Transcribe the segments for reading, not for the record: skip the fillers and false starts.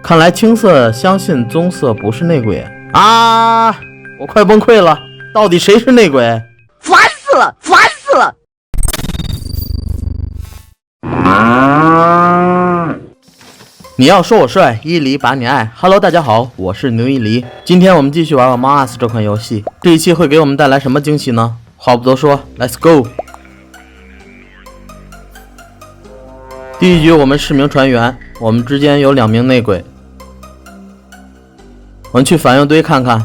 看来青色相信棕色不是内鬼啊！我快崩溃了，到底谁是内鬼？烦死了，烦死了！你要说我帅，伊犁把你爱。Hello， 大家好，我是牛伊犁。今天我们继续玩Among Us 这款游戏，这一期会给我们带来什么惊喜呢？话不多说 ，Let's go！ 第一局我们是名船员，我们之间有2名内鬼。我们去反应堆看看。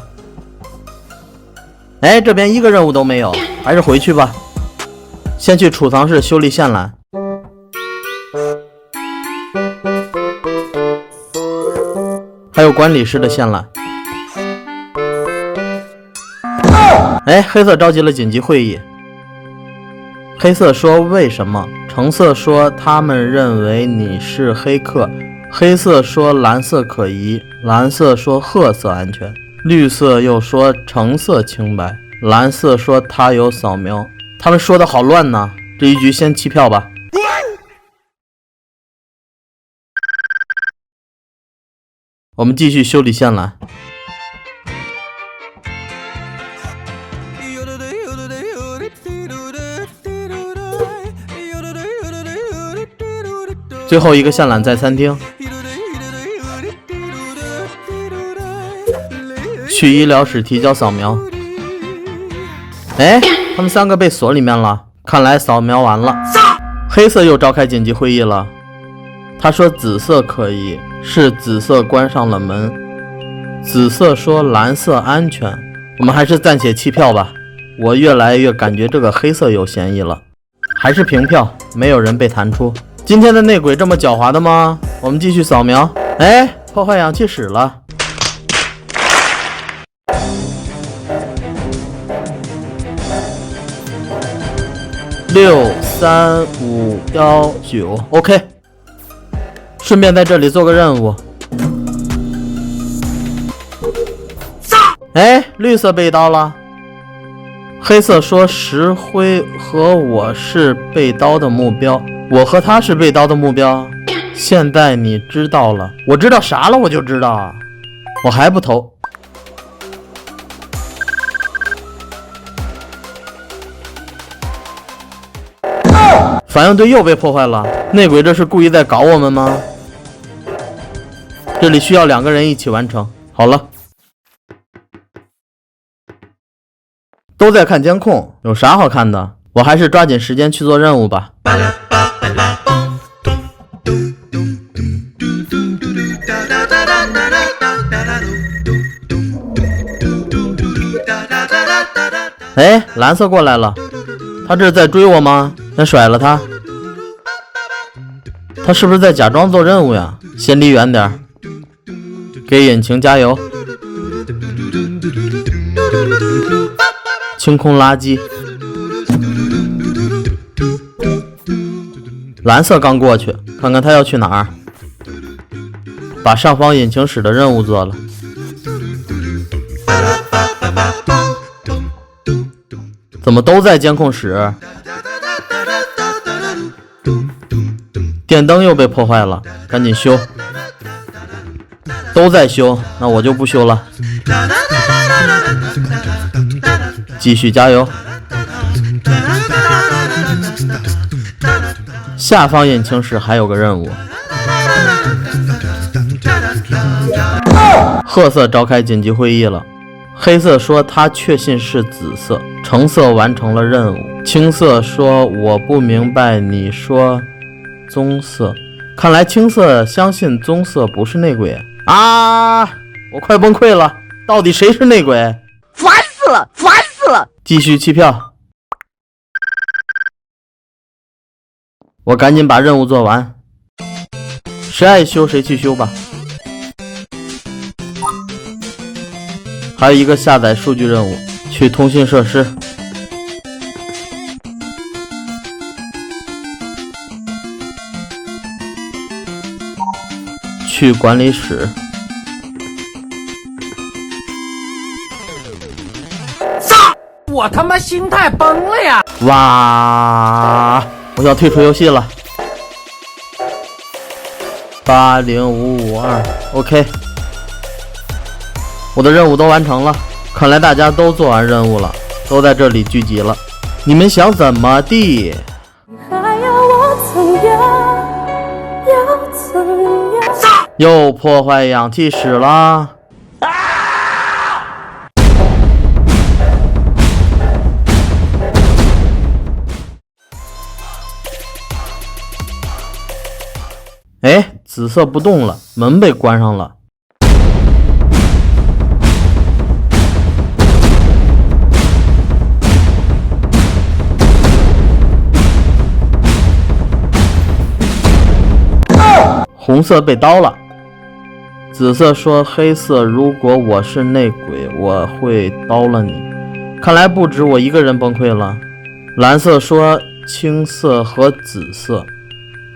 哎，这边一个任务都没有，还是回去吧。先去储藏室修理线缆。还有管理室的线缆。哎，黑色召集了紧急会议。黑色说为什么？橙色说他们认为你是黑客。黑色说蓝色可疑，蓝色说褐色安全，绿色又说橙色清白，蓝色说他有扫描。他们说的好乱呢，这一局先弃票吧。我们继续修理线缆。最后一个线缆在餐厅。去医疗室提交扫描。哎，他们3个被锁里面了，看来扫描完了。黑色又召开紧急会议了，他说紫色可疑，是紫色关上了门。紫色说蓝色安全，我们还是暂且弃票吧。我越来越感觉这个黑色有嫌疑了，还是平票，没有人被弹出。今天的内鬼这么狡猾的吗？我们继续扫描。哎，破坏氧气室了。63519 OK。顺便在这里做个任务。哎，绿色被刀了。黑色说石灰和我是被刀的目标，我和他是被刀的目标。现在你知道了。我知道啥了？我就知道啊，我还不投。反应堆又被破坏了，内鬼这是故意在搞我们吗？这里需要2个人一起完成。好了，都在看监控，有啥好看的？我还是抓紧时间去做任务吧。哎，蓝色过来了，他这是在追我吗？先甩了他。他是不是在假装做任务呀？先离远点，给引擎加油。清空垃圾。蓝色刚过去，看看他要去哪儿。把上方引擎室的任务做了。怎么都在监控室？电灯又被破坏了，赶紧修。都在修，那我就不修了。继续加油。下方引擎室还有个任务。褐色召开紧急会议了。黑色说他确信是紫色，橙色完成了任务，青色说我不明白你说棕色，看来青色相信棕色不是内鬼啊！我快崩溃了，到底谁是内鬼？烦死了，烦死了！继续弃票。我赶紧把任务做完，谁爱修谁去修吧。还有一个下载数据任务，去通信设施。去管理室。我他妈心态崩了呀！哇，我要退出游戏了。80552 OK， 我的任务都完成了，看来大家都做完任务了，都在这里聚集了。你们想怎么地？还要我怎样？要怎样？又破坏氧气室啦！哎，紫色不动了，门被关上了。红色被刀了。紫色说黑色，如果我是内鬼，我会刀了你。看来不止我一个人崩溃了。蓝色说青色和紫色。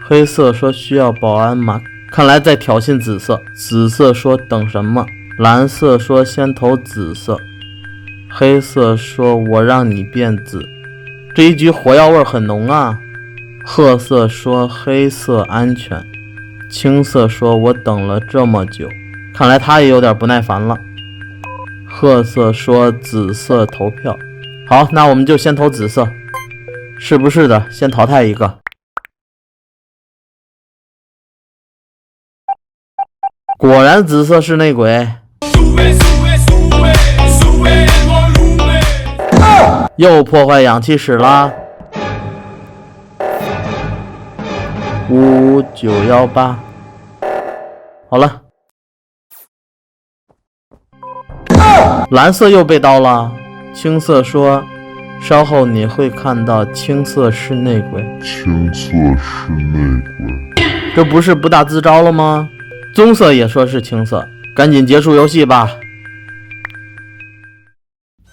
黑色说需要保安吗？看来在挑衅紫色。紫色说等什么？蓝色说先投紫色。黑色说我让你变紫。这一局火药味很浓啊。褐色说黑色安全。青色说我等了这么久，看来他也有点不耐烦了。褐色说紫色投票。好，那我们就先投紫色。是不是的，先淘汰一个。果然紫色是内鬼。又破坏氧气室啦。5918。好了。蓝色又被刀了。青色说稍后你会看到青色是内鬼。青色是内鬼。这不是不打自招了吗？棕色也说是青色，赶紧结束游戏吧。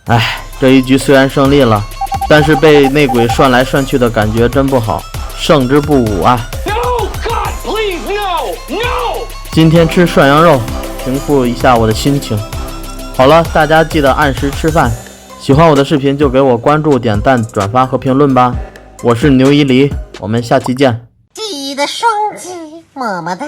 哎，这一局虽然胜利了，但是被内鬼涮来涮去的感觉真不好，胜之不武啊。No, God, please, no, no! 今天吃涮羊肉，平复一下我的心情。好了，大家记得按时吃饭。喜欢我的视频就给我关注、点赞、转发和评论吧。我是牛一黎，我们下期见。记得双击，么么哒。